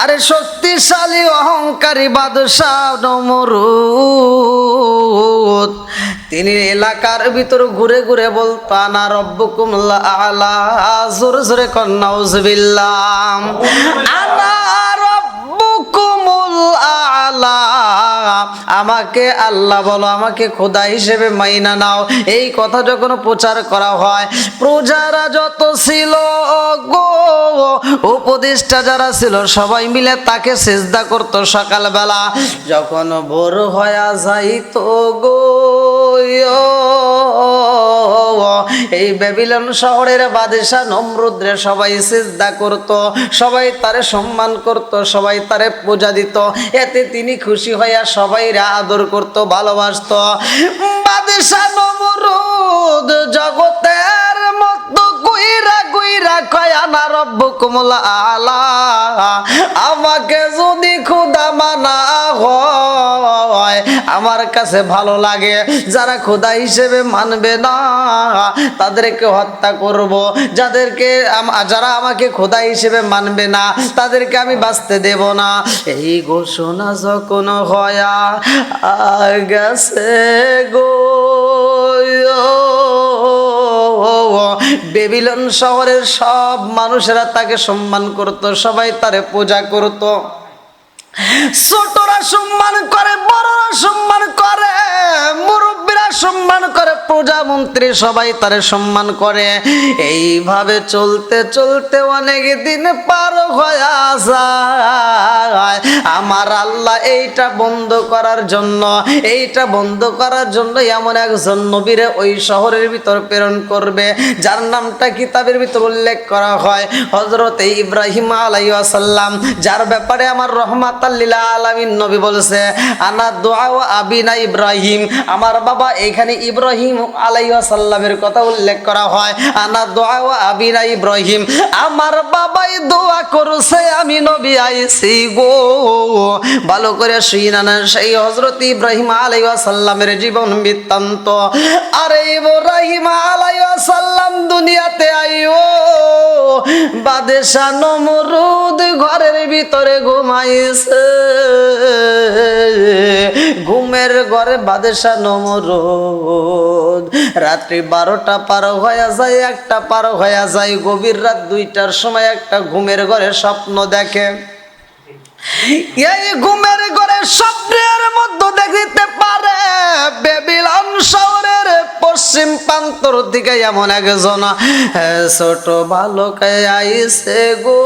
আরে শক্তিশালী অহংকারী বাদশাহ নমরুদ তিনি এলাকার ভিতর ঘুরে ঘুরে বলতো আনা রব্বুকুমুল আলা, জোরে জোরে কর নাউজুবিল্লাহ, আনা রব্বুকুমুল আলা, আমাকে আল্লাহ বলো, আমাকে খোদা হিসেবে মাইনা নাও। এই কথা যখন প্রচার করা হয়, প্রজারা যত ছিল গো, উপদেষ্টা যারা ছিল সবাই মিলে তাকে সিজদা করতো। সকালবেলা যখন ভোর হয়ে যাইতো গো, এই ব্যাবিলন শহরের বাদশা নমরুদরে সবাই সিজদা করত, সবাই তারে সম্মান করত, সবাই তারে পূজা দিত। এতে তিনি খুশি হইয়া সবাইরে আদর করত, ভালোবাসত। বাদশা নমরুদ জগতের মতো গুইরা গুইরা কয় আনা রব্বুকুমুল আলা, আমাকে যদি খোদা মানা হয় আমার কাছে ভালো লাগে, যারা খোদা হিসেবে মানবে না তাদেরকে হত্যা করব, যারা আমাকে খোদা হিসেবে মানবে না তাদেরকে আমি বাঁচতে দেব না। এই ঘোষণা যখন হয়া গেছে গো, বেবিলন শহরের সব মানুষেরা তাকে সম্মান করত, সবাই তারে পূজা করত। ছোটরা সম্মান করে, বড়রা সম্মান করে, মুরব্বীরা সম্মান করে, প্রজামন্ত্রী সবাই তারে সম্মান করে। এইভাবে চলতে চলতে অনেক দিন পার হয়ে যায়। আমার আল্লাহ এইটা বন্ধ করার জন্য এমন একজন নবীরে ওই শহরের ভিতর প্রেরণ করবে, যার নামটা কিতাবের ভিতর উল্লেখ করা হয় হযরত ইব্রাহিম আলাইহিস সালাম, যার ব্যাপারে আমার রহমাত লিল আলামিন নবী বলেছে আনা দুআ ওয়া আবিনা ইব্রাহিম, আমার বাবা। এখানে ইব্রাহিম আলাইহিস সালামের কথা উল্লেখ করা হয়, আনা দুআ ওয়া আবিনা ইব্রাহিম, আমার বাবাই দোয়া করছে আমি নবী আইছি গো। ভালো করে শুনেন সেই হযরত ইব্রাহিম আলাইহিস সালামের জীবন বৃত্তান্ত। আরে ইব্রাহিম আলাইহিস সালাম দুনিয়াতে আইও, বাদশা নমরুদ ঘরের ভিতরে ঘুমাইছে। ঘুমের ঘরে বাদশা নমরুদ রাত্রি 12টা পার হয়ে যায়, 1টা পার হয়ে যায়, গভীর রাত 2টার সময় একটা ঘুমের ঘরে স্বপ্ন দেখে। এই ঘুমের ঘরে স্বপ্নের মধ্যে দেখতে পারে বেবিলন শহরের পশ্চিম প্রান্তর দিকে এমন একজন ছোট বালক আইছে গো।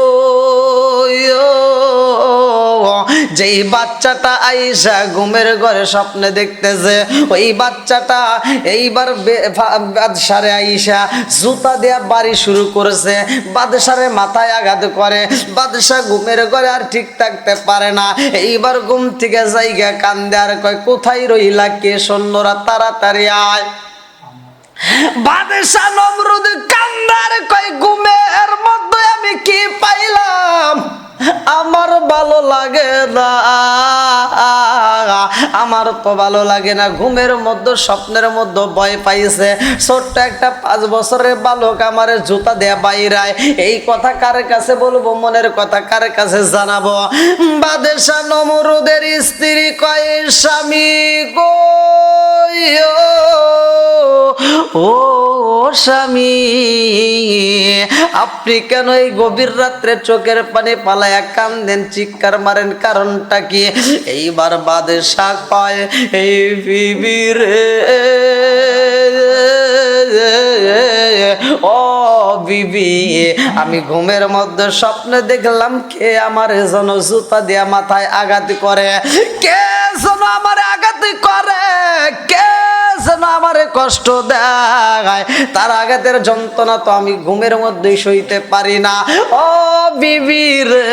যেই বাচ্চাটা আইসা ঘুমের ঘরে স্বপ্নে দেখতেছে, ওই বাচ্চাটা এইবার বাদশারে আইসা জুতা দেয়া বাড়ি শুরু করেছে, বাদশারে মাথায় আঘাত করে। বাদশা ঘুমের ঘরে আর ঠিক থাকতে পারে না, এইবার ঘুম থেকে জায়গা কান্দে আর কয় কোথায় রইলা, কে সৈন্যরা তাড়াতাড়ি আয়। বাদশা নমরুদ কান্দার কয় ঘুমের মধ্যে আমি কি পাইলাম, আমার ভালো লাগে না, আমার তো ভালো লাগে না। ঘুমের মধ্যে স্বপ্নের মধ্যে ভয় পাইছে, ছোট্ট একটা 5 বছরের বালক আমারে জুতা দেয়া বাইরায়। এই কথা কার কাছে বলবো, মনের কথা কার কাছে জানাবো? বাদশা নমরুদের স্ত্রী কয় স্বামী গো, ও স্বামী, আপনি কেন এই গভীর রাত্রে চোখের পানি পালায়া কান্দেন, চিৎকার মারেন, কারণটা কি? এইবার বাদশা কয় এই বিবি রে, ও বিবি, আমি ঘুমের মধ্যে স্বপ্নে দেখলাম কে আমার যেন জুতা দিয়া মাথায় আঘাত করে, কে যেন আমার আঘাত করে, কে যেন আমারে কষ্ট দেয়, তার আঘাতের যন্ত্রণা তো আমি ঘুমের মধ্যেই সইতে পারি না। ও বিবি রে,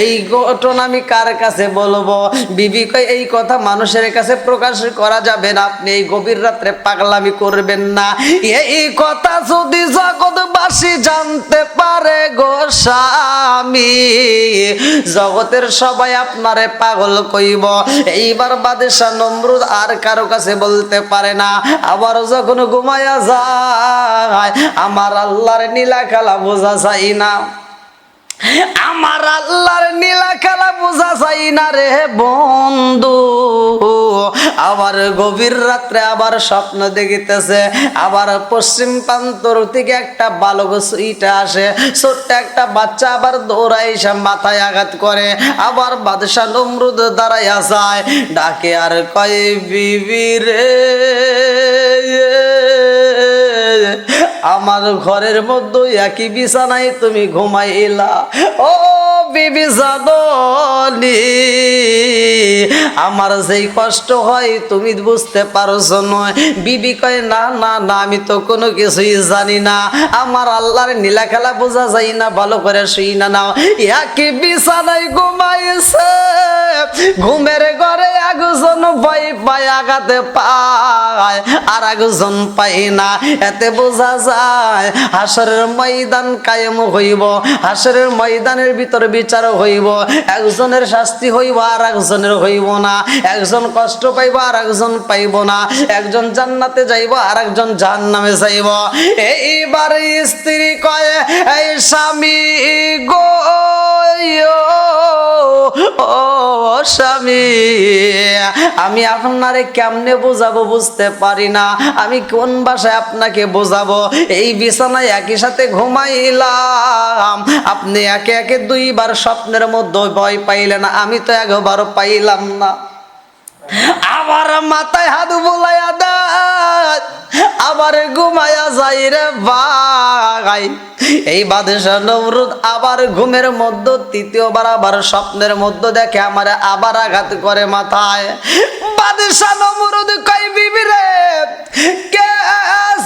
এই ঘটনা আমি কার কাছে বলবো? বিবি কই এই কথা মানুষের কাছে প্রকাশ করা যাবে না, আপনি এই গভীর রাত্রে পাগলামি করবেন না। এই কথা যদি জগৎবাসী জানতে পারে গো স্বামী, জগতের সবাই আপনারে পাগল কইব। এইবার বাদশা নমরুদ আর কারো কাছে বলতে পারে না। আবার যখন ঘুমায়া যায়, আমার আল্লাহর নীলা খেলা বোঝা যায় না, আমার আল্লাহর না রে বন্ধু। আবার গভীর রাত্রে আবার স্বপ্ন দেখিতেছে, আবার পশ্চিম প্রান্তর থেকে একটা বালক সুইটা আসে, ছোট্ট একটা বাচ্চা আবার দৌড়ায় এসে মাথায় আঘাত করে। আবার বাদশাহ নমরুদ দাঁড়াইয়া যায়, ডাকে আর কয় বিবি রে, আমার ঘরের মধ্যে একই বিছানায় তুমি ঘুমাইলা। ও বিবি জাননি আমার যেই কষ্ট হয় তুমি বুঝতে পারছো নয়। বিবি কয় না না না, আমি তো কোনো কিছুই জানি না, আমার আল্লাহর নীলা খেলা বোঝা যায় না, ভালো করে শুই না। নাও একই বিছানায় ঘুমাইছে, ঘুমের ঘরে একজন ভয় পায় আঘাতে পায় আর একজন পায় না। এতে বোঝা যায় হাসরের ময়দান কায়েম হইব, হাসরের ময়দানের ভিতর বিচার হইব, একজনের শাস্তি হইব আর একজনের হইব না, একজন কষ্ট পাইব আর একজন পাইব না, একজন জান্নাতে যাইব আর একজন জাহান্নামে যাইব। এইবার স্ত্রী কয় এই স্বামী গো, ও স্বামী, আমি আপনারে কেমনে বোঝাবো বুঝতে পারি না, আমি কোন ভাষায় আপনাকে বোঝাবো। এই বিছানায় একই সাথে ঘুমাইলাম, আপনি একে একে দুইবার স্বপ্নের মধ্যে ভয় পাইলেন, আমি তো একবারও পাইলাম না। আবার মাথায় হাত বুলাইয়া দেয়, আবার ঘুমায়া যাই রে ভাই। এই বাদশাহ নমরুদ আবার ঘুমের মধ্যে তৃতীয়বার আবার স্বপ্নের মধ্যে দেখে আমার আবার আঘাত করে মাথায়। বাদশাহ নমরুদ কই বিবি রে, কে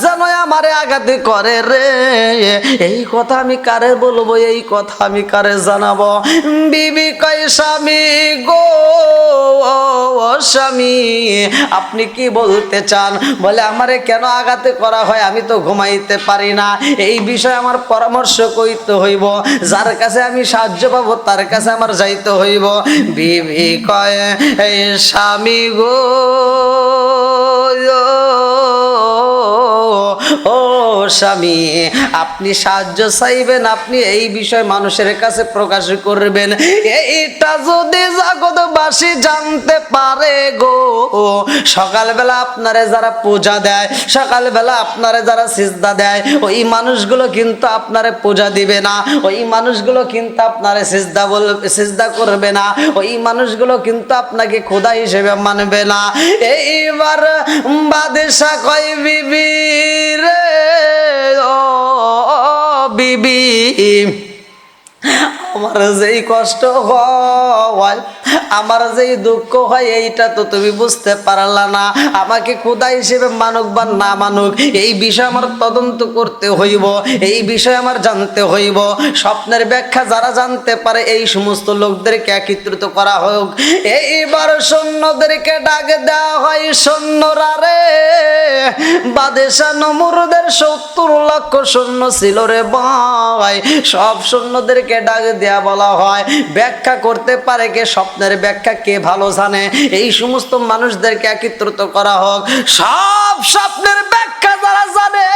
যেন আমারে আঘাত করে রে, এই কথা আমি কারে বলবো, এই কথা আমি কারে জানাবো। বিবি কই স্বামী গো, স্বামী আপনি কি বলতে চান? বলে আমারে কেন আঘাত করা হয়, আমি তো ঘুমাইতে পারি না, এই বিষয়ে আমার পরামর্শ কইতে হইব, যার কাছে আমি সাহায্য পাবো তার কাছে আমার যাইতে হইব। বিবি কয় এই স্বামী গো, ও স্বামী আপনি সাহায্য চাইবেন, আপনি এই বিষয় মানুষের কাছে প্রকাশ করবেন, এইটা যদি জগৎবাসী জানতে পারে গো, সকালবেলা আপনারে যারা পূজা দেয়, সকালবেলা আপনারে যারা সিজদা দেয়, ওই মানুষগুলো কিন্তু আপনারে পূজা দিবে না, ওই মানুষগুলো কিন্তু আপনারে সিজদা করবে না, ওই মানুষগুলো কিন্তু আপনাকে খোদা হিসেবে মানবে না। এইবার বাদশা কয় বিবি রে, ও বিবি আমার যেই কষ্ট হয়, আমার যেই দুঃখ হয়, এইটা তো তুমি বুঝতে পারলা না, আমাকে খোদা হিসেবে মানুক বা না মানুক এই বিষয় আমার তদন্ত করতে হইব, এই বিষয় আমার জানতে হইব। স্বপ্নের ব্যাখ্যা যারা জানতে পারে এই সমস্ত লোকদেরকে একত্রিত করা হোক। এইবার সৈন্যদেরকে ডাক দেওয়া হয়, সৈন্যরা রে, বাদশাহ নমরুদের 70 লক্ষ সৈন্য ছিল রে ভাই, সব সৈন্যদেরকে ডাক দেয়া বলা হয়, ব্যাখ্যা করতে পারে কে, স্বপ্নের ব্যাখ্যা কে ভালো জানে, এই সমস্ত মানুষদেরকে একত্রিত করা হোক। সব স্বপ্নের ব্যাখ্যা যারা জানে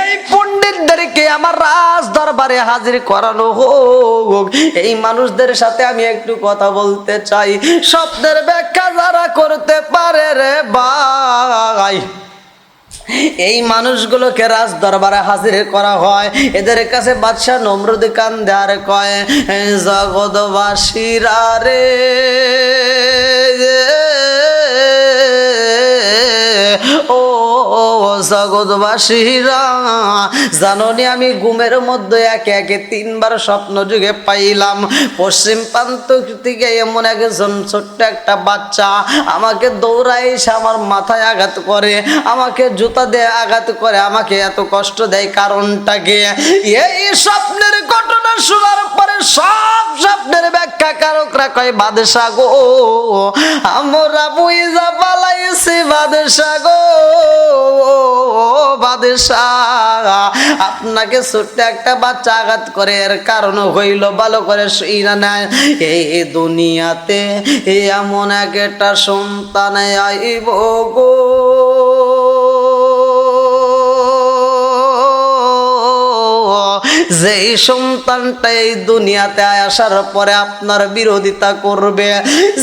এই পণ্ডিতদেরকে আমার রাজ দরবারে হাজির করানো হোক। এই মানুষদের সাথে আমি একটু কথা বলতে চাই, স্বপ্নের ব্যাখ্যা যারা করতে পারে রে ভাই, এই মানুষগুলোকে রাজ দরবারে হাজির করা হয়। এদের কাছে বাদশাহ নমরুদ কান্দে আর কয় জগৎবাসীরা রে, ও জগৎবাসীরা জাননি আমি ঘুমের মধ্যে একে একে 3 বার স্বপ্ন যুগে পাইলাম, পশ্চিম প্রান্ত থেকে এমন একজন ছোট্ট একটা বাচ্চা আমাকে দৌড়ায় এসে আমার মাথায় আঘাত করে, আমাকে জুতা দিয়ে আঘাত করে, আমাকে এত কষ্ট দেয়, কারণটা কি? এই স্বপ্নের ঘটনা শোনার পরে সব স্বপ্নের ব্যাখ্যা কারকরা কয় বাদশা গো, আমরা বুইজা পালাইছি বাদশা গো, বাদশাহ আপনাকে ছোট্ট একটা বাচ্চা আঘাত করে, এর কারণ হইল ভালো করে শুইনা নেয়, এই দুনিয়াতে এমন একটা সন্তান আইব গো, যেই সন্তানটা এই দুনিয়াতে আসার পরে আপনার বিরোধিতা করবে,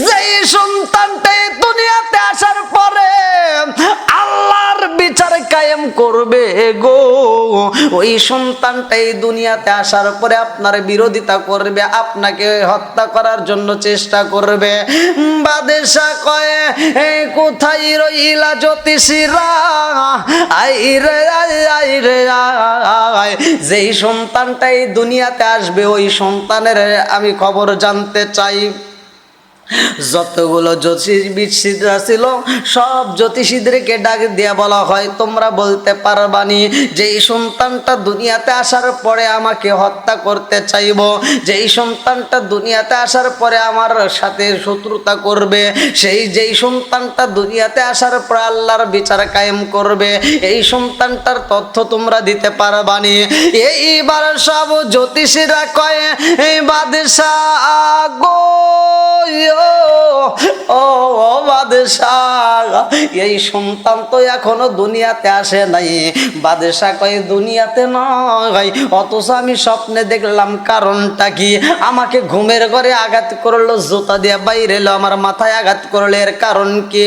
যেই সন্তানটা এই দুনিয়াতে আসার পরে আল্লাহর বিচার কায়েম করবে গো, ওই সন্তানটা এই দুনিয়াতে আসার পরে আপনার বিরোধিতা করবে, আপনাকে হত্যা করার জন্য চেষ্টা করবে। বাদশা কয় কোথায় রইলা জ্যোতিষীরা, আইরে আইরে আয়। যেই সন্তানটা এই দুনিয়াতে আসবে ওই সন্তানের আমি খবর জানতে চাই। যতগুলো জ্যোতিষীরা ছিল সব জ্যোতিষীদেরকে ডাক দিয়ে বলা হয় তোমরা বলতে পারবানি যেই সন্তানটা দুনিয়াতে আসার পরে আমাকে হত্যা করতে চাইব, যেই সন্তানটা দুনিয়াতে আসার পরে আমার সাথে শত্রুতা করবে, যেই সন্তানটা দুনিয়াতে আসার পরে আল্লাহর বিচার কায়েম করবে, এই সন্তানটার তথ্য তোমরা দিতে পারবানি। এইবার সব জ্যোতিষীরা কয় এই বাদশাহ গো, ও বাদশাহ এই সন্তান তো এখনো দুনিয়াতে আসে নাই। বাদশাহ কয় দুনিয়াতে নয়, অথচ আমি স্বপ্নে দেখলাম। কারণটা কি? আমাকে ঘুমের ঘরে আঘাত করলো, জুতা দিয়ে বাইরে এলো, আমার মাথায় আঘাত করলো, এর কারণ কি?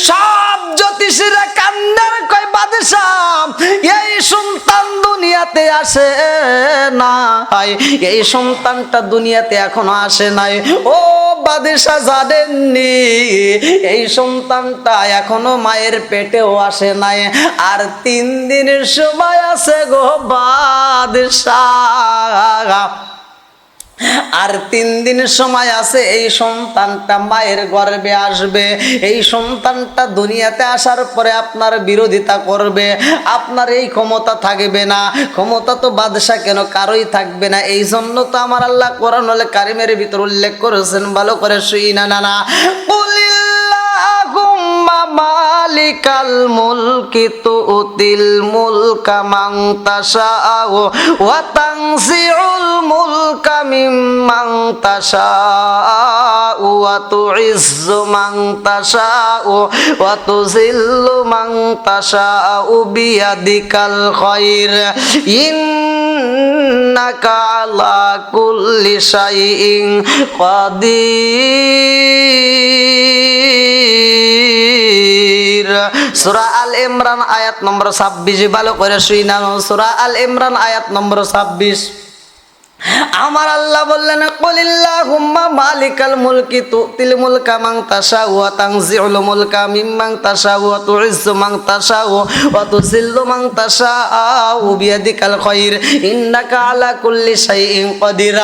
সব জ্যোতিষীরা কান্দার কয় বাদশাহ এই সন্তান দুনিয়াতে আসে নাই, এই সন্তানটা দুনিয়াতে এখনো আসে নাই। ও বাদশাহ জানেননি এই সন্তানটা এখনো মায়ের পেটেও আসে নাই, আর 3 দিনের সময় আছে গো বাদশাহ, আর 3 দিন সময় আছে এই সন্তানটা মায়ের গর্ভে আসবে। এই সন্তানটা দুনিয়াতে আসার পরে আপনার বিরোধিতা করবে, আপনার এই ক্ষমতা থাকবে না। ক্ষমতা তো বাদশা কেন কারোই থাকবে না। এই জন্য তো আমার আল্লাহ কোরআনুল কারীমের ভিতর উল্লেখ করেছেন, ভালো করে শুই না না মালিকাল মুলকি তুতিল মুলকা মান তাশাউ ওয়া তানজিউল মুলকা মিম্মান তাশাউ ওয়া তুইজ্জু মান তাশাউ ওয়া তুযিল্লু মান তাশাউ বিয়াদিকাল খায়র ইন্নাকা আলা কুল্লি শাইইন কাদির। সূরা আল ইমরান আয়াত নম্বর 26, ভালো করে শুইনা। সূরা আল ইমরান আয়াত নম্বর 26 আমার আল্লাহ বললেন কুলিল্লাহুম্মা মালিকাল মুলকি তুতিল মুলকা মান তাশাউ ওয়া তানজিউল মুলকা মিম্মান তাশাউ ওয়া তুইজ্জু মান তাশাউ ওয়া তুযিল্লু মান তাশাউ বিয়াদিকাল খায়র ইন্নাকা আলা কুল্লি শাইইন কাদির।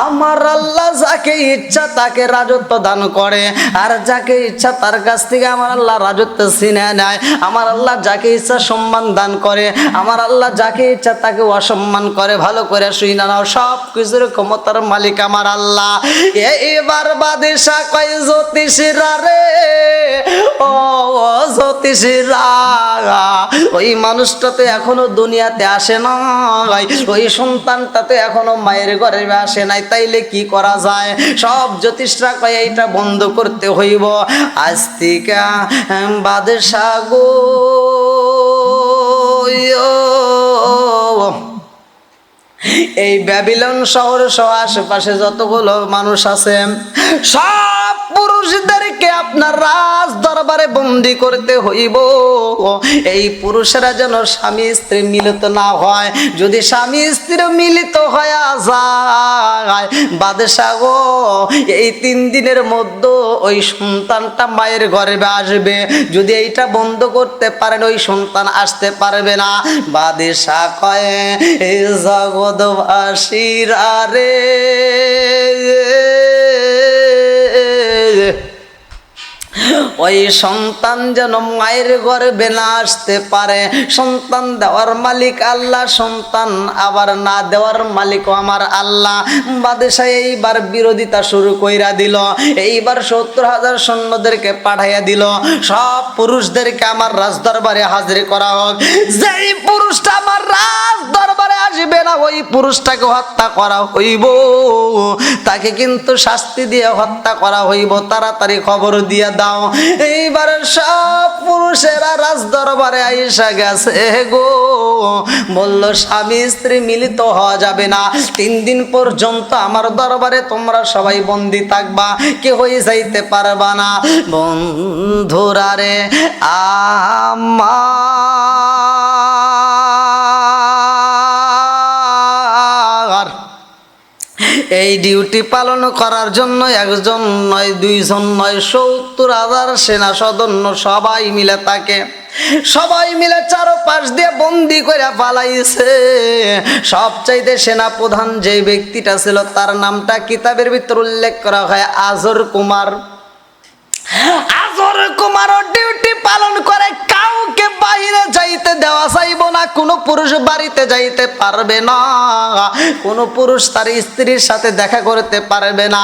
আমার আল্লাহ যাকে ইচ্ছা তাকে রাজত্ব দান করে, আর যাকে ইচ্ছা তার কাছ থেকে আমার আল্লাহ রাজত্ব ছিনিয়ে নেয়। আমার আল্লাহ যাকে ইচ্ছা সম্মান দান করে, আমার আল্লাহ যাকে ইচ্ছা তাকে অসম্মান করে। ভালো করে শুইনা নাও, সব কিছুর ক্ষমতার মালিক আমার আল্লাহ। এইবার বাদশা কয় জ্যোতিষীরা রে, ও জ্যোতিষীরা ওই মানুষটা তো এখনো দুনিয়াতে আসে নাই, ওই সন্তানটা তো এখনো মায়ের গর্ভে আসে নাই, তাইলে কি করা যায়? সব জ্যোতিষরা কয় এইটা বন্ধ করতে হইব। আজ থেকে বাদশা গো এই ব্যাবিলন শহর সহ আশেপাশে যতগুলো মানুষ আছে সব পুরুষদেরকে আপনার রাজ দরবারে বন্দী করতে হইব। এই পুরুষেরা যেন স্বামী স্ত্রী মিলিত না হয়। যদি স্বামী স্ত্রী মিলিত হয়ে যায় বাদশা গো এই 3 দিনের মধ্যে ওই সন্তানটা মায়ের গর্ভে আসবে। যদি এইটা বন্ধ করতে পারেন ওই সন্তান আসতে পারবে না। বাদশা কয় এই জগৎবাসীরা রে, ওই সন্তান যেন মায়ের গর্ভে না আসতে পারে। সন্তান দেওয়ার মালিক আল্লাহ, সন্তান আবার না দেওয়ার মালিকও আমার আল্লাহ। বাদশা এইবার বিরোধিতা শুরু কইরা দিল। এইবার 70,000 সৈন্যদেরকে পাঠাইয়া দিল, সব পুরুষদেরকে আমার রাজ দরবারে হাজির করা হোক। যেই পুরুষটা আমার রাজ দরবারে আসবে না ওই পুরুষটাকে হত্যা করা হইব, তাকে কিন্তু শাস্তি দিয়ে হত্যা করা হইব। তাড়াতাড়ি খবর দিয়ে দাও। এইবার সব পুরুষেরা রাজ দরবারে আইসা গেছে গো, বলল স্বামী স্ত্রী মিলিত হওয়া যাবে না, 3 দিন পর্যন্ত আমার দরবারে তোমরা সবাই বন্দি থাকবা, কেউই যাইতে পারবা না। বন্ধুরা রে আমার এই ডিউটি পালন করার জন্য একজন নয়, 2 জন নয়, 70,000 সেনা সদন্য সবাই মিলে তাকে, সবাই মিলে চারপাশ দিয়ে বন্দি করে পালাইছে। সবচাইতে সেনা প্রধান যে ব্যক্তিটা ছিল তার নামটা কিতাবের ভিতর উল্লেখ করা হয় আজর কুমার। আজর কুমারও ডিউটি পালন করে, কাউকে বাইরে যাইতে দেওয়া যাইব না, কোনো পুরুষ বাড়িতে যাইতে পারবে না, কোনো পুরুষ তার স্ত্রীর সাথে দেখা করতে পারবে না,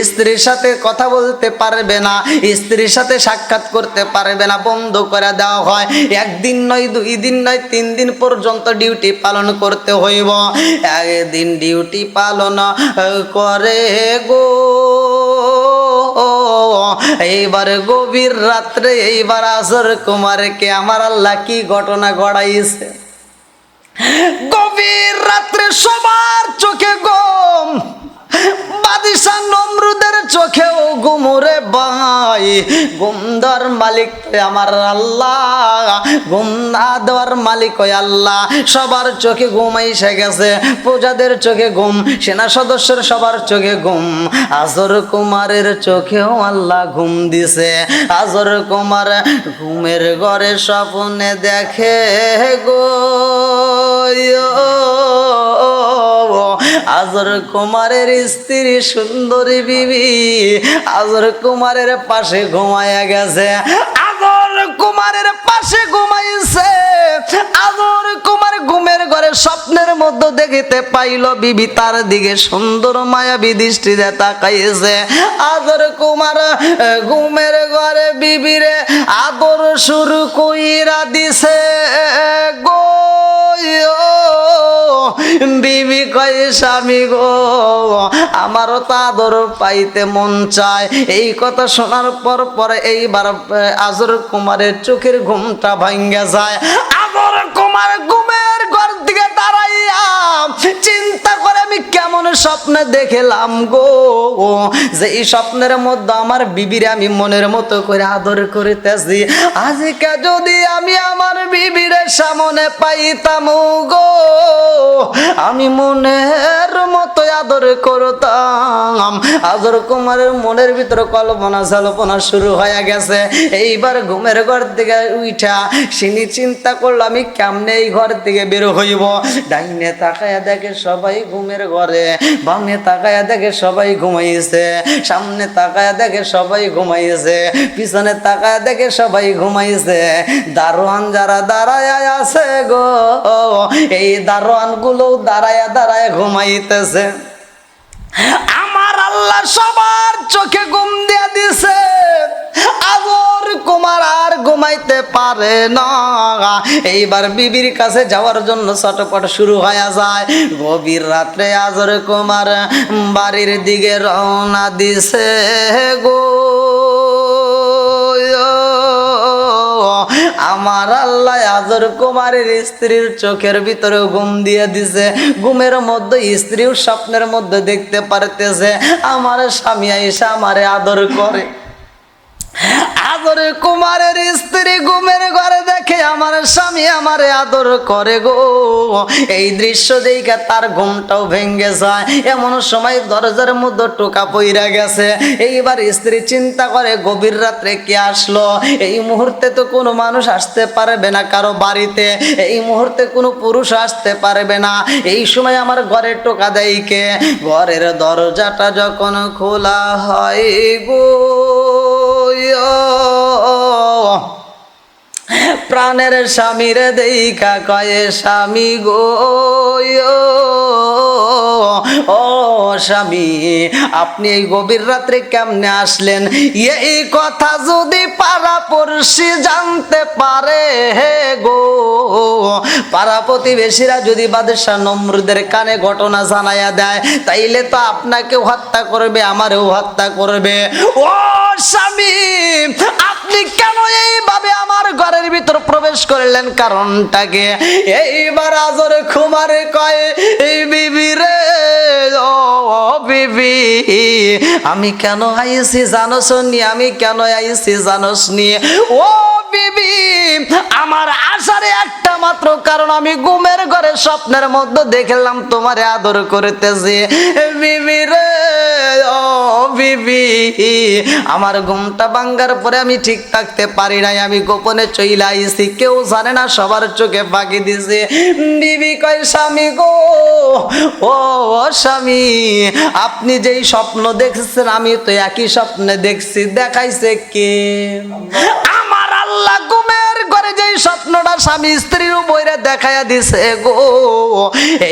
স্ত্রীর সাথে কথা বলতে পারবে না, স্ত্রীর সাথে সাক্ষাৎ করতে পারবে না, বন্ধ করে দেওয়া হয়। 1 দিন নয়, 2 দিন নয়, 3 দিন পর্যন্ত ডিউটি পালন করতে হইব। একদিন ডিউটি পালন করে গো, এইবার গভীর রাত্রে এইবার আজর কুমারকে আমার আল্লাহ কি ঘটনা ঘটাইছে। গভীর রাত্রে সবার চোখে ঘুম, বাদশা নমরুদের চোখেও ঘুম রে ভাই। ঘুম দেওয়ার মালিক আমার আল্লাহ, ঘুম না দেওয়ার মালিক ওই আল্লাহ। সবার চোখে ঘুম এসে গেছে, প্রজাদের চোখে ঘুম, সেনা সদস্যের সবার চোখে ঘুম, আজর কুমারের চোখেও আল্লাহ ঘুম দিছে। আজর কুমার ঘুমের ঘরে স্বপ্নে দেখে গো, আজর কুমারের স্ত্রী সুন্দরী বিবি আজর কুমারের পাশে ঘুমায়া গেছে। আজর কুমারের পাশে ঘুমাইছে। আজর কুমার ঘুমের ঘরে স্বপ্নের মধ্যে দেখিতে পাইল বিবি তার দিকে সুন্দর মায়াবী দৃষ্টিতে তাকাইছে। আজর কুমার ঘুমের ঘরে বিবিরে আদর শুরু কইরা দিছে গো। বিবি কয় স্বামী গো, আমারও তো আদর পাইতে মন চায়। এই কথা শোনার পরে এইবার আজর কুমারের চোখের ঘুমটা ভাঙ্গা যায়। আজর কুমার ঘুমের ঘর দিকে দাঁড়াইয়া চিন্তা করে আমি কেমন স্বপ্নে দেখলাম গো, যে এই স্বপ্নের মধ্যে আমার বিবিরে আমি মনের মতো করে আদর করিতেছি। আজকে যদি আমি আমার বিবিরে সামনে পাইতাম গো, আমি মনের মতো আদর করতাম। আজর কুমারের মনের ভিতরে কল্পনা জল্পনা শুরু হয়ে গেছে। এইবার ঘুমের ঘর থেকে উঠা সিনি চিন্তা করলো আমি কেমনে এই ঘর থেকে বের হইব। ডাইনে তাকায়া দেখে সবাই ঘুমের ঘরে, বামে তাকায়া দেখে সবাই ঘুমাইছে, সামনে তাকায়া দেখে সবাই ঘুমাইছে, পিছনে তাকায়া দেখে সবাই ঘুমাইছে। দারোয়ান যারা দাঁড়ায় আছে গো, এই দারোয়ান গুলো দাঁড়ায়া দাঁড়ায় ঘুমাইতেছে। আমার আল্লাহ সবার চোখে ঘুম দিয়া দিছে। আজর কুমার আর ঘুমাইতে পারে না। এইবার বিবির কাছে যাওয়ার জন্য চটপট শুরু হয়ে যায়। গভীর রাত্রে আজর কুমার বাড়ির দিকে রওনা দিছে গো। আমার আল্লাহ আজর কুমারের স্ত্রীর চোখের ভিতরে ঘুম দিয়ে দিছে। ঘুমের মধ্যে স্ত্রীও স্বপ্নের মধ্যে দেখতে পারতেছে আমার স্বামী আইসা আমারে আদর করে। আদর কুমারের স্ত্রী ঘুমের ঘরে দেখে আমার স্বামী আমারে আদর করে গো। এই দৃশ্য দেখে তার ঘুমটাও ভেঙে যায়। এমন সময় দরজার মধ্যে টোকা পইরা গেছে। এইবার স্ত্রী চিন্তা করে গভীর রাত্রে কে আসলো। এই মুহূর্তে তো কোনো মানুষ আসতে পারবে না কারো বাড়িতে, এই মুহূর্তে কোনো পুরুষ আসতে পারবে না। এই সময় আমার ঘরে টোকা দেয় কে? ঘরের দরজাটা যখন খোলা হয় গো, প্রাণের স্বামীর দেখা কয়ে স্বামী গো, ও স্বামী আপনি এই গভীর রাত্রে কেমনে আসলেন? এই কথা যদি পাড়া পড়শি জানতে পারে হে গো, পাড়া প্রতিবেশীরা যদি বাদশা নমরুদের কানে ঘটনা জানাইয়া দেয়, তাইলে তো আপনাকেও হত্যা করবে, আমারও হত্যা করবে। ও স্বামী আপনি আপনি কেন এইভাবে আমার ঘরের ভিতর প্রবেশ করলেন, কারণটাকে? এইবার আজর কুমারে কয়, এই বিবি রে, ও বিবি, আমি কেন আইছি জানোস নি? আমি কেন আইছি জানোস নি? ও বিবি, আমার আসার একটা মাত্র কারণ, আমি ঘুমের ঘরে স্বপ্নের মধ্যে দেখলাম তোমারে আদর করতেছি। বিবি রে, ও বিবি, আমার ঘুমটা ভাঙ্গার পরে আমি ঠিক থাকতে পারি নাই, আমি গোপনে চইলা আইছি, কেউ জানে না, সবার চোখে ফাঁকি দিছে। বিবি কয়, স্বামী গো, ও স্বামী, আপনি যেই স্বপ্ন দেখছেন আমি তো একই স্বপ্নে দেখছি। দেখাইছে কে? আমার আল্লাহ ঘুমের ঘরে যেই স্বপ্নটা স্বামী স্ত্রীর উপরে দেখাইয়া দিছে গো।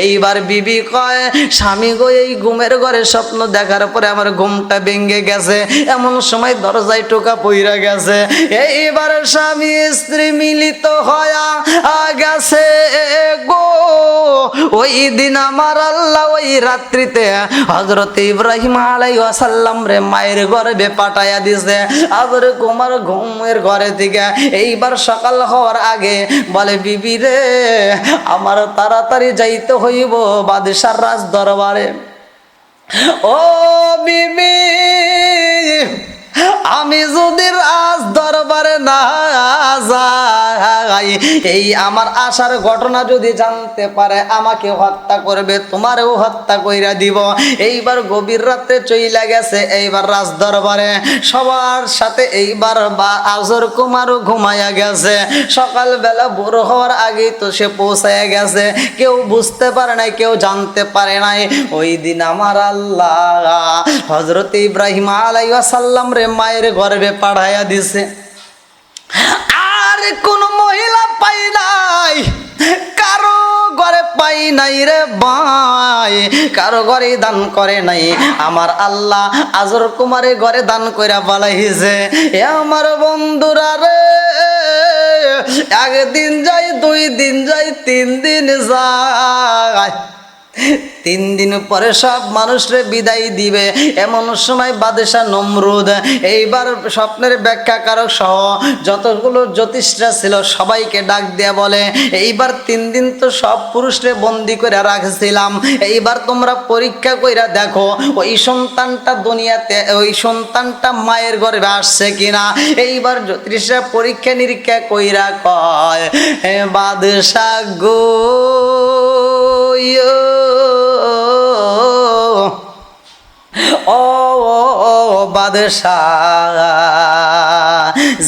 এইবার বিবি কয়, স্বামী গো, এই ঘুমের ঘরে স্বপ্ন দেখার পরে আমার ঘুমটা ভেঙে গেছে, এমন সময় দরজায় টোকা পইরা গেছে। এইবার স্বামী স্ত্রী মিলিত হয়া গেছে গো। ওই দিন আমার আল্লাহ ওই রাত্রিতে হযরত ইব্রাহিম আলাইহিস সালাম রে মায়ের গর্ভে পাঠাইয়া দিছে। আবার কুমার ঘুমের ঘরে থেকে এইবার সকাল হওয়ার আগে বলে, বিবি রে, আমার তাড়াতাড়ি যাইতে হইব বাদশার রাজ দরবারে। ও বিবি, আমি যদি রাজ দরবারে না যাই, এই আমার আসার ঘটনা যদি জানতে পারে আমাকে হত্যা করবে, তোমারও হত্যা কইরা দিব। এইবার গভীর রাতে চইলা গেছে এইবার রাজ দরবারে সবার সাথে। এইবার আজর কুমারও ঘুমাইয়া গেছে। সকালবেলা ভোর হওয়ার আগেই তো সে পৌঁছাইয়া গেছে। কেউ বুঝতে পারে নাই, কেউ জানতে পারে নাই। ওই দিন আমার আল্লাহ হযরত ইব্রাহিম আলাইহিস সালাম রে মায়ের গর্ভে পাঠাইয়া দিছে। আর কোন মহিলা পাই নাই, কারো ঘরে পাই নাই রে ভাই, কারো ঘরে দান করে নাই। আমার আল্লাহ আজর কুমারের ঘরে দান কইরা পালাইছে। এ আমার বন্ধুরা রে, একদিন যাই, 2 দিন যাই, 3 দিন যায়, 3 দিন পরে সব মানুষরে বিদায় দিবে। এমন সময় বাদশা নমরুদ এইবার স্বপ্নের ব্যাখ্যাকারক সহ যতগুলো জ্যোতিষরা ছিল সবাইকে ডাক দিয়া বলে, এইবার 3 দিন তো সব পুরুষরে বন্দি করে রাখছিলাম, এইবার তোমরা পরীক্ষা কইরা দেখো ওই সন্তানটা দুনিয়াতে, ওই সন্তানটা মায়ের গর্ভে আসছে কিনা। এইবার জ্যোতিষরা পরীক্ষা নিরীক্ষা কইরা কয়, বাদশা গো, ও বাদশাহ,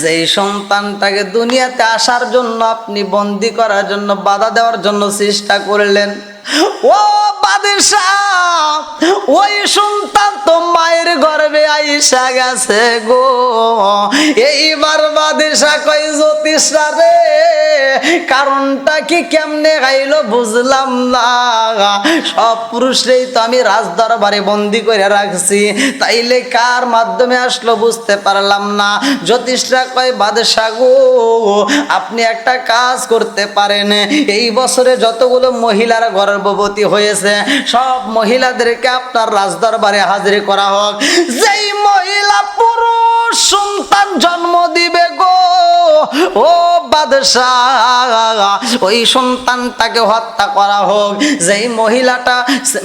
যেই সন্তানটাকে দুনিয়াতে আসার জন্য আপনি বন্দি করার জন্য বাধা দেওয়ার জন্য চেষ্টা করলেন, ও বাদশাহ, ওই সন্তান তো মায়ের গর্ভে আইসা গেছে গো। এইবার বাদশাহ কই, জ্যোতিষরা রে, কারণটা কি, কেমনে গাইলো বুঝলাম না। সব পুরুষরেই তো আমি রাজ দরবারে বন্দি করে রাখছি, তাইলে কার মাধ্যমে আসলো বুঝতে পারলাম না। জ্যোতিষরা কয়, বাদশাহ গো, আপনি একটা কাজ করতে পারেন, এই বছরে যতগুলো মহিলার গর্ভবতী হয়েছে সব মহিলাদেরকে আপনার রাজ দরবারে হাজির করা হোক। যেই মহিলা পুরুষ সন্তান জন্ম দিবে গো, ও বাদশাহ, ওই সন্তানটাকে হত্যা করা হোক। যেই মহিলাটা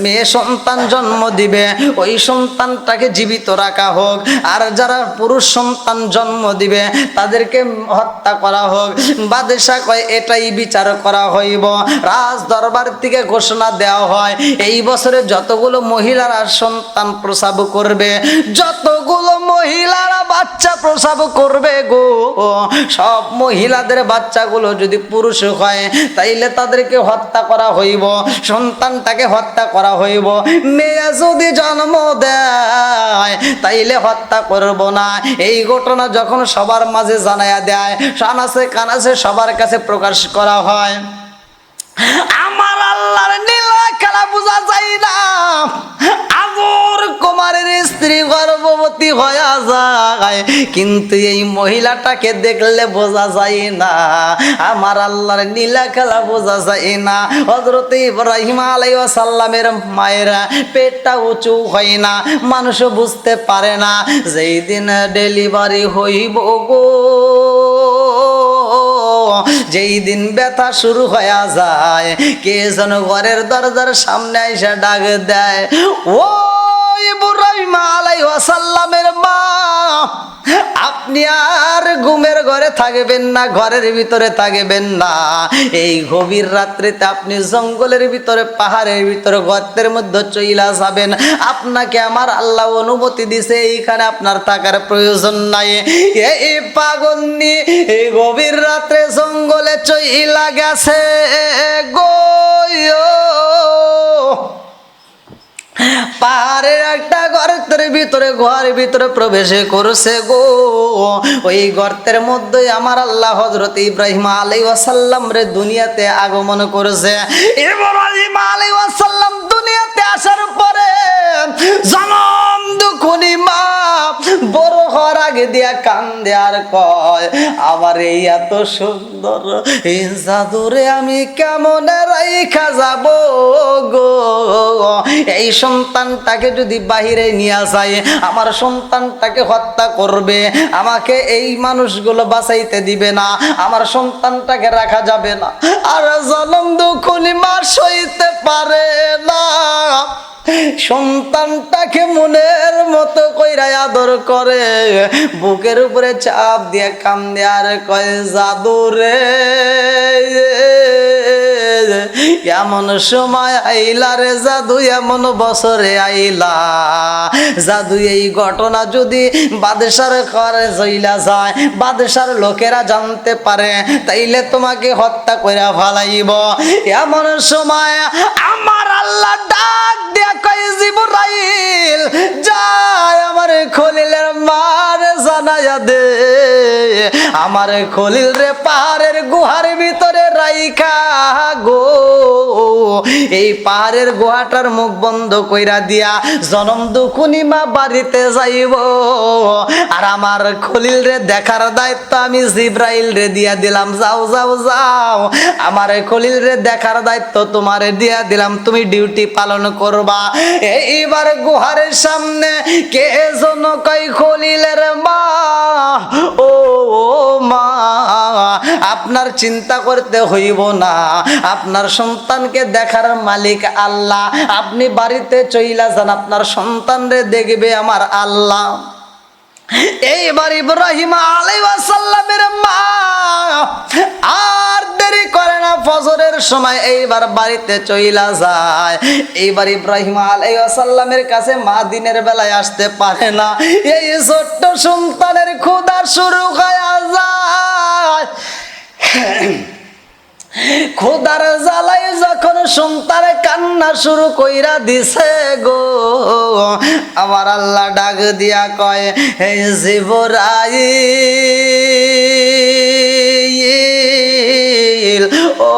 মেয়ে সন্তান জন্ম দিবে ওই সন্তানটাকে জীবিত রাখা হোক, আর যারা পুরুষ সন্তান জন্ম দিবে তাদেরকে হত্যা করা হোক। বাদশাহ কয়, এটাই বিচার করা হইব। রাজ দরবার থেকে ঘোষণা দেওয়া হয়, এই বছরে যতগুলো মহিলারা সন্তান প্রসব করবে, যতগুলো মহিলারা বাচ্চা প্রসব করবে গো, সব মহিলাদের বাচ্চাগুলো যদি পুরুষ হয় তাইলে তাদেরকে হত্যা করা হইব, সন্তানটাকে হত্যা করা হইব। মেয়ে যদি জন্ম দেয় তাইলে হত্যা করব না। এই ঘটনা যখন সবার মাঝে জানায়া দেয়, সানাসে কানাসে সবার কাছে প্রকাশ করা হয়, আমার আল্লাহর নীলা খেলা বোঝা যায় না। আজর কুমারের স্ত্রী গর্ভবতী শান্তি হয়ে যায়, কিন্তু এই মহিলাটাকে দেখলে বোঝা যায় না, আমার আল্লাহর নীলা খেলা বোঝা যায় না। হযরত ইব্রাহিম আলাইহিস সালামের মায়েরা পেটটা উঁচু হয় না, মানুষ বুঝতে পারে না। যেই দিন ডেলিভারি হইব গো, যেই দিন ব্যথা শুরু হয়ে যায়, কে যেন ঘরের দরজার সামনে এসে ডাক দেয়, ও ইব্রাহিম আলাইহিস সালামের মা, আপনি আর ঘুমের ঘরে থাকবেন না, ঘরের ভিতরে থাকবেন না। এই গভীর রাত্রিতে আপনি জঙ্গলের ভিতরে, পাহাড়ের ভিতরে, গর্তের মধ্যে চইলা যাবেন। আপনাকে আমার আল্লাহ অনুমতি দিছে, এইখানে আপনার থাকার প্রয়োজন নাই। এই পাগলনি এই গভীর রাত্রে জঙ্গলে চইলা গেছে গো, পাহাড়ের একটা গর্তের ভিতরে, ঘরের ভিতরে প্রবেশ করেছে গো। ওই গর্তের মধ্যে আমার আল্লাহ হযরত ইব্রাহিম আলাইহিস সালাম রে দুনিয়াতে আগমন করেছে। ইব্রাহিম আলাইহিস সালাম দুনিয়াতে আসার পরে জনম দুঃখনি মা বড় হওয়ার আগে দিয়া কান্দে আর কয়, আমার এই এত সুন্দর এই জাদুরে আমি কেমন রাইখা যাব গো, এই সন্তানটাকে যদি বাহিরে নিয়ে যায় আমার সন্তানটাকে হত্যা করবে, আমাকে এই মানুষগুলো বাঁচাইতে দিবে না, আমার সন্তানটাকে রাখা যাবে না। আর জনম দুঃখনি মা সইতে পারে না, সন্তানটাকে মনের মতো কইরা আদর করে, বুকের উপরে চাপ দিয়ে কান্দে আর কয়, জাদুরে এমন সময় আইলা রে জাদু, এমন বছরে আইলা জাদু, এই ঘটনা যদি বাদশার ঘরে জইলা যায়, বাদশার লোকেরা জানতে পারে, তাইলে তোমাকে হত্যা কইরা ফালাইব। এমন সময় আমার আল্লাহ ডাক দিয়া কয়, জিবরাইল যায় আমার খলিলের মার জানায়া দে, আমার খলিল রে পাহাড়ের গুহার ভিতরে রাইখা গো, এই পাহাড়ের গুহাটার মুখ বন্ধ কইরা দিয়া জনম দুঃখনি মা বাড়িতে যাইব। আর আমার খলিল রে দেখার দায়িত্ব আমি জিবরাইল রে দিয়া দিলাম, যাও যাও যাও, আমার খলিল রে দেখার দায়িত্ব তোমারে দিয়া দিলাম, তুমি ডিউটি পালন করবা। এইবার গুহারের সামনে কে যেন কই, খলিলের মা, ও মা আপনার চিন্তা করতে হইব না, আপনার সন্তানকে দেখার মালিক আল্লাহ, আপনি বাড়িতে চইলা যান, আপনার সন্তানরে দেখবে আমার আল্লাহ। এইবার ইব্রাহিম আলাইহিস সালামের মা আর দেরি করে না, ফজরের সময় এইবার বাড়িতে চইলা যায়। এইবার ইব্রাহিম আলাইহিস সালামের কাছে মা দিনের বেলায় আসতে পারে না, এই ছোট্ট সন্তানের ক্ষুধা শুরু হয়ে যায়। খোদার জ্বালাই যখন সন্তানে কান্না শুরু কইরা দিছে গো, আমার আল্লাহ ডাক দিয়া কয়, হে জিবরাইল, ও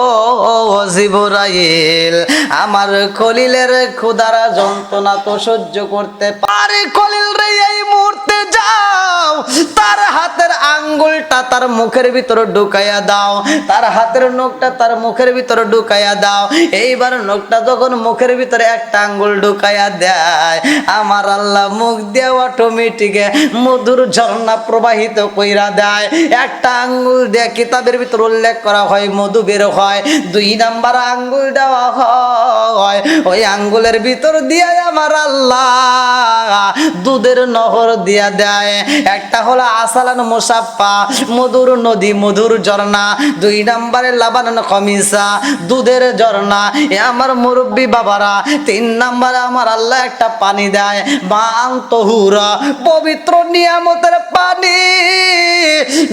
জিবরাইল, আমার খলিলের ক্ষুধার যন্ত্রণা তো সহ্য করতে পারে, খলিল রে এই মুহূর্তে যাও, তার হাতের আঙ্গুলটা তার মুখের ভিতরে ঢুকাইয়া দাও, তার হাতের নখটা তার মুখের ভিতরে ঢুকাইয়া দাও। এইবার নখটা যখন মুখের ভিতরে একটা আঙ্গুল ঢুকাইয়া দেয়, আমার আল্লাহ মুখ দিয়ে অটোমেটিক মধুর ঝর্ণা প্রবাহিত কইরা দেয়। একটা আঙ্গুল দিয়ে কিতাবের ভিতর উল্লেখ করা হয় মধু বের হয়, 2 নাম্বার আঙ্গুল দেওয়া হয়, ওই আঙ্গুলের ভিতর দিয়ে আমার আল্লাহ দুধের নহর দিয়া দেয়। একটা হলো আসালান মুসাফা, মধুর নদী, মধুর ঝর্ণা। 2 নাম্বারে লাবানান খমিসা, দুধের ঝর্ণা। আমার মুরব্বী বাবারা 3 নাম্বারে আমার আল্লাহ একটা পানি দেয়, মান তহুরা, পবিত্র নিয়ামতের পানি,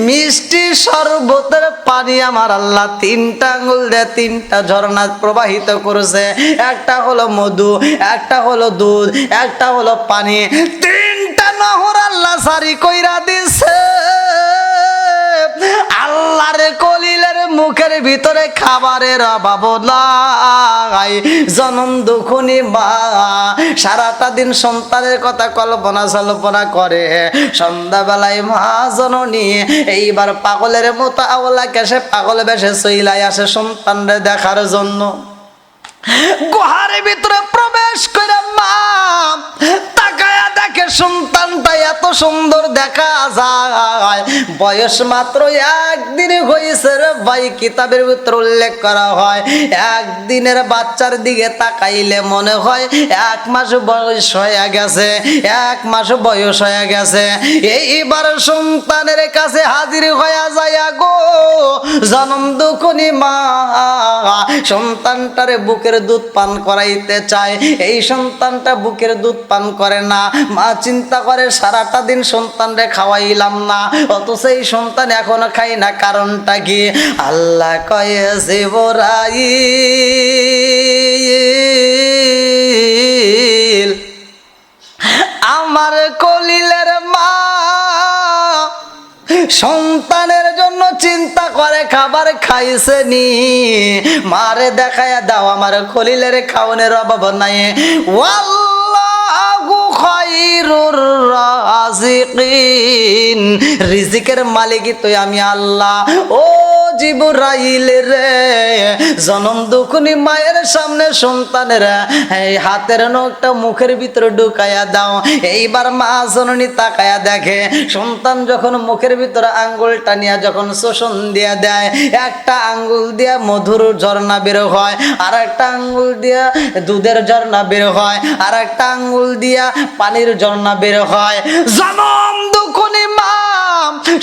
মিষ্টি শরবতের পানি। আমার আল্লাহ 3টা আঙ্গুল দিয়ে 3টা ঝর্ণা প্রবাহিত করেছে। একটা হলো মধু, একটা হলো দুধ, একটা হলো পানি, 3টা নহর আল্লাহ সারি কইরা দিছে। আল্লাহর কলিলের মুখের ভিতরে খাবারের অভাব নাই। জনম দুঃখনী মা সারাটা দিন সন্তানের কথা কল্পনা করে, সন্ধ্যাবেলায় মা জননী এইবার পাগলের মতো আওলা কেসে পাগল বেশে চইলাই আসে সন্তানরে দেখার জন্য। গুহার ভিতরে প্রবেশ করে মা তাকায়া দেখে সন্তানটা এত সুন্দর দেখা যায়, বয়স মাত্র একদিন হয়েছে রে ভাই। কিতাবের ভিতরে উল্লেখ করা হয় একদিনের বাচ্চার দিকে তাকাইলে মনে হয় 1 মাস বয়স হয়ে গেছে, 1 মাস বয়স হয়ে গেছে। এইবার সন্তানের কাছে হাজির হয়ে যায় গো জনম দুঃখনী মা। সন্তানটারে বুকের দুধ পান করাইতে চায়, এই সন্তানটা বুকের দুধ পান করে না। মা চিন্তা করে সারাটা দিন সন্তানরে খাওয়াইলাম না, অথচ এই সন্তান এখনো খাই না, কারণটা কি? আল্লাহ কয়ে জিবরাইল আমার কলিলের মা সন্তানের জন্য চিন্তা করে খাবার খাইছে নি, মারে দেখায়া দাও আমার খলিলের খাওয়ানোর অভাব নাই। ওয়াল্লাহু খায়রুর রাজিকিন, রিজিকের মালিকই তো আমি আল্লাহ। ও জিবরাইল রে, জনম দুঃখনী মায়ের সামনে সন্তানের এই হাতের নখটা মুখের ভিতরে ঢুকায়া দাও। এইবার মা জননী তাকায়া দেখে সন্তান যখন মুখের ভিতরে আঙ্গুলটা নিয়ে যখন শোষণ দিয়া দেয়, একটা আঙ্গুল দিয়া মধুর ঝর্ণা বের হয়, আর একটা আঙ্গুল দিয়া দুধের ঝর্ণা বের হয়, আর একটা আঙ্গুল দিয়া পানির ঝর্ণা বের হয়। জনম দুঃখনী মা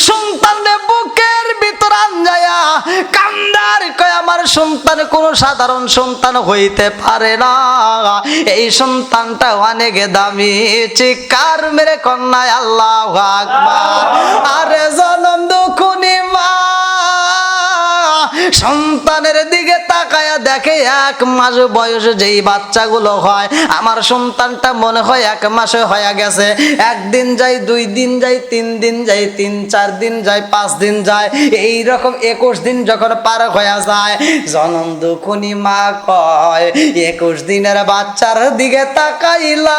সন্তানের বুকের ভিতর আঞ্জায়া কান্দার কয় আমার সন্তান কোন সাধারণ সন্তান হইতে পারে না, এই সন্তানটা অনেক দামি। চিৎকার মেরে কন্যায় আল্লাহু আকবার। আরে জনম দুঃখনী মা সন্তানের দিকে তাকায়া দেখে 1 মাস বয়সে যেই বাচ্চাগুলো হয়, আমার সন্তানটা মনে হয় 1 মাসে হয়ে গেছে। 1 দিন যায়, 2 দিন যায়, 3 দিন যায়, 3-4 দিন যায়, 5 দিন যায়, এইরকম 21 দিন যখন পার হয়ে যায়, জনম দুঃখনী মা কয় 21 দিনের বাচ্চার দিকে তাকাইলাম,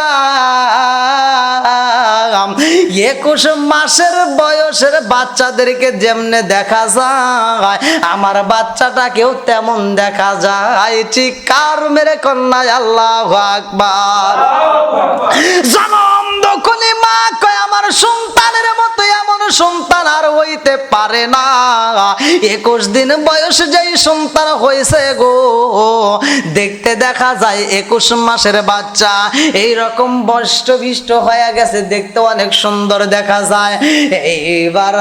21 মাসের বয়সের বাচ্চাদেরকে যেমনে দেখা যায় আমার বাচ্চাটাকেও তেমন দেখা যায়। চিৎকার মেরে কন্যায় আল্লাহু আকবার। জনম দুঃখনী মা কয় আমার সন্তানের মতো এমন সন্তান আর হইতে পারে না। 21 দিন বয়স যেই সন্তান হয়েছে গো, দেখতে দেখা যায় 21 মাসের বাচ্চা এইরকম বষ্টভিষ্ট হয়ে গেছে, দেখতে অনেক সুন্দর দেখা যায়। এইবার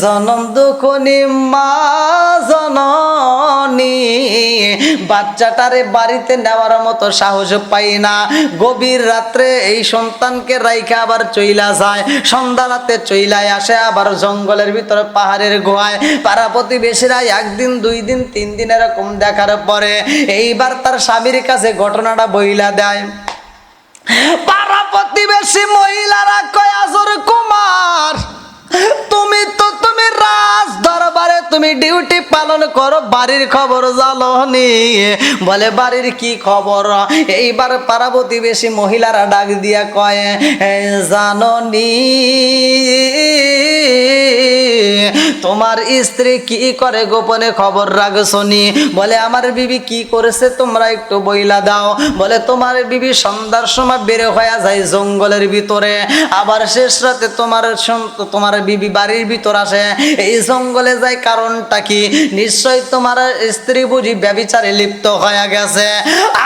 জনম দুঃখনী মা জননী বাচ্চাটারে বাড়িতে নেওয়ার মতো সাহস পাই না। গভীর রাত্রে এই সন্তানকে রাইখা আবার চইলা যায়, সন্ধ্যা রাতে চইলাই আসে আবার জঙ্গলের ভিতরে পাহাড়ের গুহায়। পাড়া প্রতিবেশীরা 1 দিন 2 দিন 3 দিন এরকম দেখার পরে এইবার তার স্বামীর কাছে ঘটনাটা বইলা দেয়। পাড়া প্রতিবেশী মহিলারা কয় আজর কুমার তুমি রাজ দরবারে তুমি ডিউটি পালন করো, বাড়ির খবর জানো নি? বলে বাড়ির কি খবর? এইবার পাড়া প্রতিবেশী মহিলারা ডাক দিয়া কয় জানো নি তোমার স্ত্রী কি করে গোপনে খবর রাখছো নি? বলে আমার বিবি কি করেছে তোমরা একটু বইলা দাও। বলে তোমার বিবি সন্ধ্যার সময় বের হয়ে যায় জঙ্গলের ভিতরে, আবার শেষ রাতে তোমার বিবি বাড়ির ভিতর আসে, এই জঙ্গলে যায় কারণটা কি? নিশ্চয় তোমার স্ত্রী বুঝি ব্যভিচারে লিপ্ত হয়ে গেছে।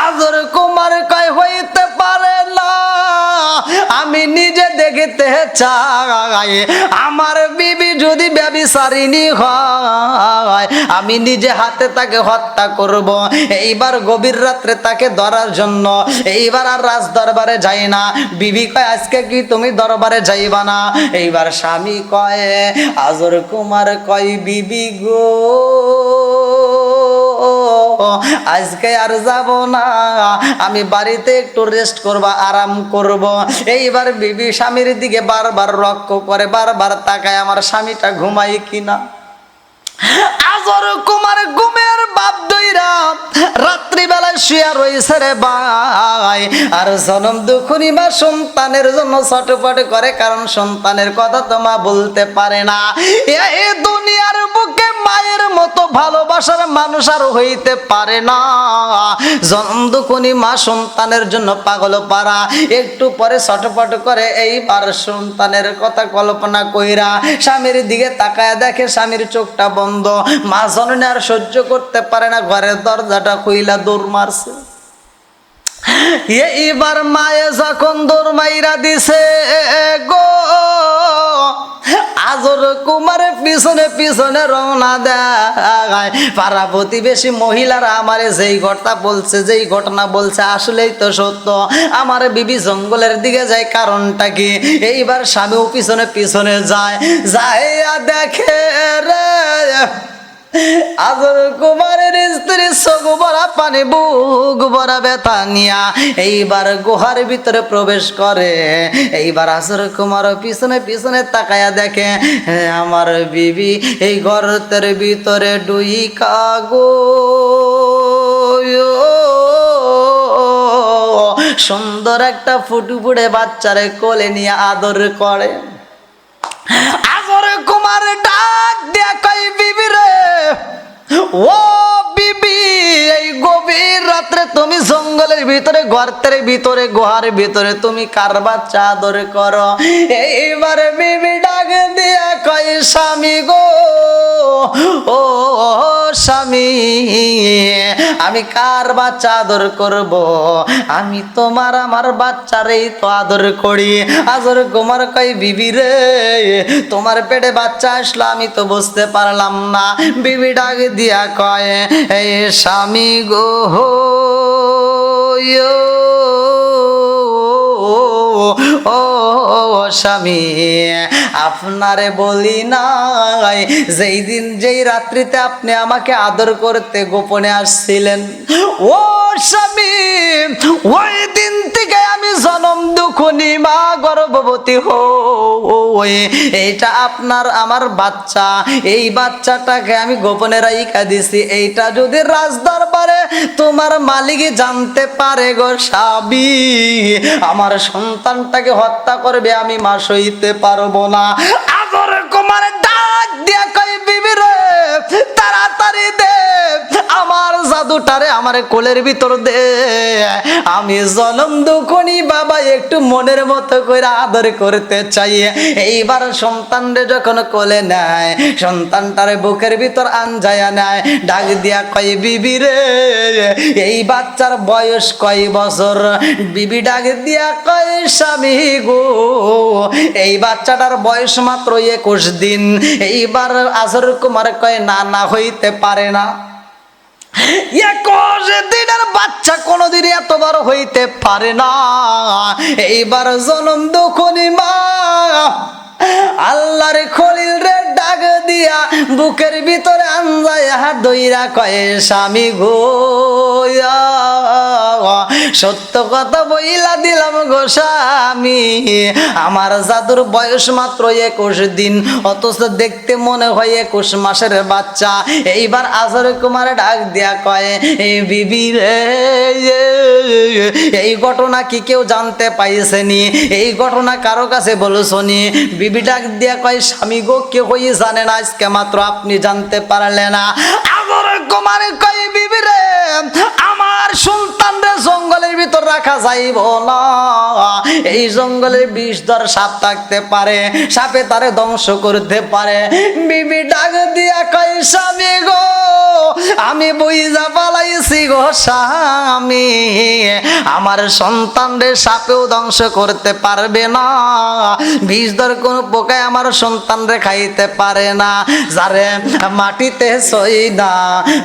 আজর কুমার কয় হইতে পারে না, আমি নিজে দেখতে চাই আমার বিবি যদি ব্যভিচারিণী হয় আমি নিজে হাতে তাকে হত্যা করব। এইবার গভীর রাত্রে তাকে ধরার জন্য এইবার আর রাজ দরবারে যাই না। বিবি কয় আজকে কি তুমি দরবারে যাইবা না? এইবার স্বামী কয় আজর কুমার কয় বিবি গো আজকে আর যাব না, আমি বাড়িতে একটু রেস্ট করব, আরাম করব। এইবার বিবি স্বামীর দিকে বারবার লক্ষ্য করে, বারবার তাকায় আমার স্বামীটা ঘুমাই কিনা। আজর কুমার ঘুমের বাপ দইরা রাত্রি বেলায় শুয়া রইছে রে ভাই, আর জনম দুখুনি মা সন্তানের জন্য ছটফট করে, কারণ সন্তানের কথা তো মা বলতে পারে না। এই দুনিয়ার বুকে মায়ের মতো ভালোবাসার মানুষ আর হইতে পারে না। জনম দুখুনি মা সন্তানের জন্য পাগল পারা, একটু পরে ছটফট করে। এইবার সন্তানের কথা কল্পনা কইরা স্বামীর দিকে তাকায় দেখে স্বামীর চোখটা বন্ধ। মা জননী আর সহ্য করতে পারে না, ঘরের দরজাটা খুইলা দৌড় মারছে। এইবার মায়ে যখন দৌড় মাইরা দিছে গো, আজর কুমারের পিছনে পিছনে রওনা দেয়। পাড়া প্রতিবেশী মহিলারা আমারে যেই ঘটনা বলছে, যেই ঘটনা বলছে আসলেই তো সত্য। আমার বিবি জঙ্গলের দিকে যায়, কারণটা কি? এইবার স্বামীও পিছনে পিছনে যায়, যাইয়া দেখে রে আজর কুমারের স্ত্রী চোখ ভরা পানি, বুক ভরা ব্যথা নিয়া এইবার গুহার ভিতরে প্রবেশ করে। এইবার আজর কুমার পিছনে পিছনে তাকায়া দেখে আমার বিবি এই গর্তের ভিতরে ডুইকা গো, সুন্দর একটা ফুটফুটে বাচ্চারে কোলে নিয়ে আদর করে। আজর কুমার ডাক দিয়া কই বিবি রে, ও বিবি, এই গভীর রাত্রে তুমি জঙ্গলের ভিতরে গর্তের ভিতরে গুহার ভিতরে তুমি কার বাচ্চা আদর করো? এইবারে বিবি ডাক দিয়া কই স্বামী গো, ও স্বামী, আমি কার বাচ্চা আদর করব? আমি তোমার আমার বাচ্চারেই তো আদর করি। আজর কুমার কই বিবি রে, তোমার পেটে বাচ্চা আসলো আমি তো বুঝতে পারলাম না। বিবি ডাক দিয়া কয় এই স্বামী গো, ও স্বামী, আপনারে বলি নাই যেই দিন যেই রাত্রিতে আপনি আমাকে আদর করতে গোপনে আসছিলেন, ও স্বামী, ওই দিন থেকে আমি জনম দুখুনি মা গর্ভবতী হই। এইটা আপনার আমার বাচ্চা, এই বাচ্চাটাকে আমি গোপনে রাইখা দিছি। এইটা যদি রাজ দরবারে তোমার মালিক জানতে পারে গো স্বামী, আমার সন্তানটাকে হত্যা করবে, আমি মা সইতে পারবো না। আজর কুমার ডাক দিয়া কই বিবি রে, তাড়াতাড়ি দে আমার জাদুটারে আমার কোলের ভিতর দে, আমি জনম দুখুনি বাবা একটু মনের মতো করে আদর করতে চাই। এইবার সন্তানরে যখন কোলে নেয়, সন্তানটারে বুকের ভিতর আনজায়া নেয়, ডাক দিয়া কয় বিবি রে, এই বাচ্চার বয়স কয় বছর? বিবি ডাক দিয়া কয় স্বামী গো, এই বাচ্চাটার বয়স মাত্র 21 দিন। এইবার আজর কুমার কয় না, না হইতে পারে না, 21 দিনের বাচ্চা কোনোদিন এত বড় হইতে পারে না। এইবার জনম দুখুনি মা আল্লাহর খলিল রে ডাক দিয়া বুকের ভিতরে আনজায়া দইরা কয়ে স্বামী গো, সত্য কথা বইলা দিলাম গো স্বামী, আমার জাদুর বয়স মাত্র 21 দিন, অথচ দেখতে মনে হয় 21 মাসের বাচ্চা। এইবার আজর কুমার ডাক দিয়া কয়ে এই বিবি রে, এই ঘটনা কি কেউ জানতে পাইছেনি? এই ঘটনা কারো কাছে বলছনি? বিবি ডাক দিয়া কয় স্বামী গো, কেউ জানে না, আজকে মাত্র আপনি জানতে পারলে না। আজর কুমার কয় বিবি রে, আমার সন্তানরে জঙ্গলের ভিতর রাখা যাইব না, এই জঙ্গলে বিষধর সাপ থাকতে পারে, সাপে তারে ধ্বংস করতে পারে। বিবি ডাক দিয়া কয় স্বামী গো, আমি বুঝা পালাইছি গো স্বামী, আমার সন্তানরে সাপেও ধ্বংস করতে পারবে না, বিষধর কোন পোকায় আমার সন্তানরে খাইতে পারে না। যারে মাটিতে সই না,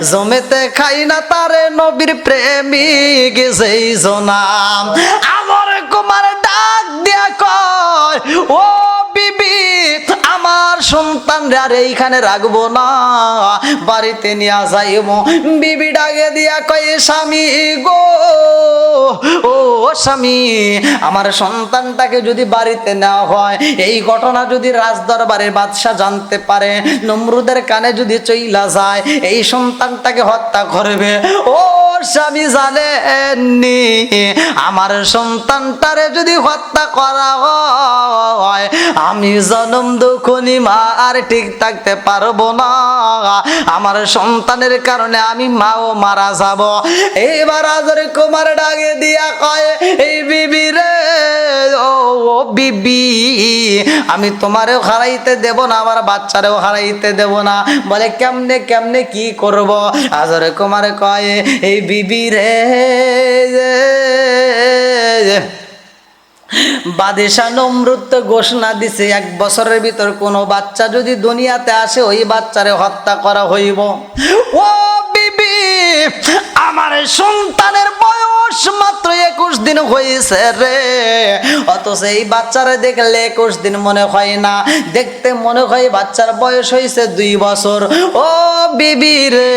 জমেতে খাই না, তারে নবীর প্রেমিক সেই জনাম। আজর কুমার ডাক দিয়া কয় ও বিবি, আমার সন্তান আর এইখানে রাখবো না, বাড়িতে নিয়ে যাইব। বিবি ডাকে দিয়া কয়ে স্বামী গো, ও স্বামী, আমার সন্তানটাকে যদি বাড়িতে নেওয়া হয়, এই ঘটনা যদি রাজদরবারের বাদশা জানতে পারে, নমরুদের কানে যদি চইলা যায়, এই সন্তানটাকে হত্যা করবে। ও স্বামী জানেননি, আমার সন্তানটারে যদি হত্যা করা হয়, আমি জনম দুঃখনি মা আর ঠিক থাকতে পারবো না, আমার সন্তানের কারণে আমি মাও মারা যাব। এইবার আজর কুমার ডাকে দিয়া কয়, এই বিবি রে, ও বিবি, আমি তোমারেও হারাইতে দেব না, আমার বাচ্চারেও হারাইতে দেব না। বলে কেমনে কেমনে কি করব? আজর কুমার কয়, এই বিবি রে, বাদশা নমরুদ তো ঘোষণা দিছে 1 বছরের ভিতর কোনো বাচ্চা যদি দুনিয়াতে আসে, ওই বাচ্চারে হত্যা করা হইব। ও বিবি, আমার সন্তানের বয়স মাত্র 21 দিন হয়েছে রে, অথচ এই বাচ্চারে দেখলে 21 দিন মনে হয় না, দেখতে মনে হয় বাচ্চার বয়স হয়েছে 2 বছর। ও বিবি রে,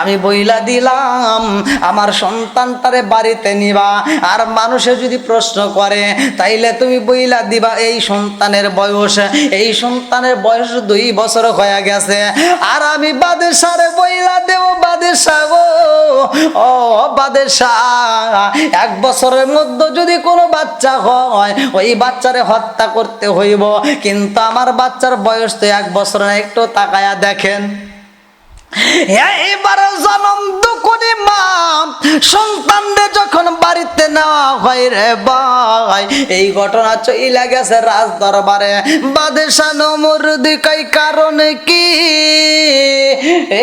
আমি বইলা দিলাম আমার সন্তানটারে বাড়িতে নিবা, আর মানুষে যদি প্রশ্ন করে তাইলে তুমি বইলা দিবা এই সন্তানের বয়স 2 বছর হয়ে গেছে। আর আমি বাদশারে বইলা দেব, বাদশা গো, ও বাদশা, 1 বছরের মধ্যে যদি কোনো বাচ্চা হয়, ওই বাচ্চারে হত্যা করতে হইব। কিন্তু আমার বাচ্চার বয়স তো 1 বছর না, একটু তাকায়া দেখেন। এইবার জনম দুকুনি মা সন্তানদের যখন বাড়িতে নেওয়া হয় রে ভাই, এই ঘটনা চইলা গেছে রাজ দরবারে। বাদশা নমরুদ কই কারণে কি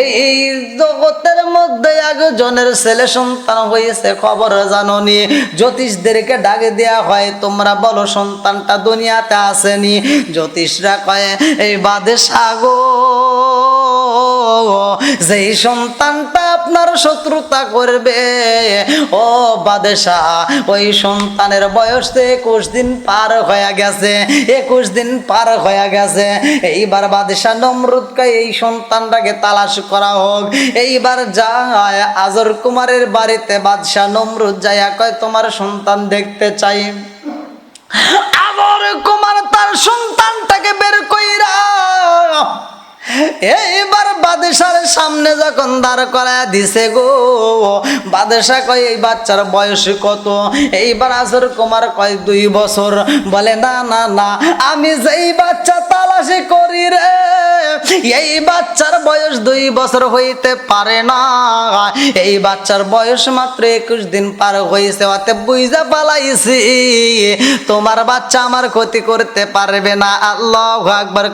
এই জগতের মধ্যে একজনের ছেলে সন্তান হয়েছে, খবর জানোনি? জ্যোতিষদেরকে ডাকে দেয়া হয়, তোমরা বলো সন্তানটা দুনিয়াতে আসেনি? জ্যোতিষরা কয়, এই বাদশা গো, যেই সন্তানটা আপনার শত্রুতা করবে, ও বাদশা, ওই সন্তানের বয়স 21 দিন পার হয়ে গেছে, 21 দিন পার হয়ে গেছে। এইবার বাদশা নমরুদ কয়, এই সন্তানটাকে তালাশ করা হোক। এইবার যায় আজর কুমারের বাড়িতে বাদশা নমরুদ যাইয়া কয়, তোমার সন্তান দেখতে চাই। আজর কুমার তার সন্তানটাকে বের কইরা এইবার বাদশার সামনে যখন দাঁড় করায় দিছে গো, বাদশা কয়, এই বাচ্চার বয়স কত? এইবার আজর কুমার কয়, 2 বছর। বলে না না না, আমি যেই বাচ্চা তালাশি করি রে, এই বাচ্চার বয়স 2 বছর হইতে পারে না, এই বাচ্চার বয়স মাত্র 21 দিন পার হয়েছে। অতে বুঝা পালাইছি তোমার বাচ্চা আমার ক্ষতি করতে পারবে না। আল্লাহু আকবার।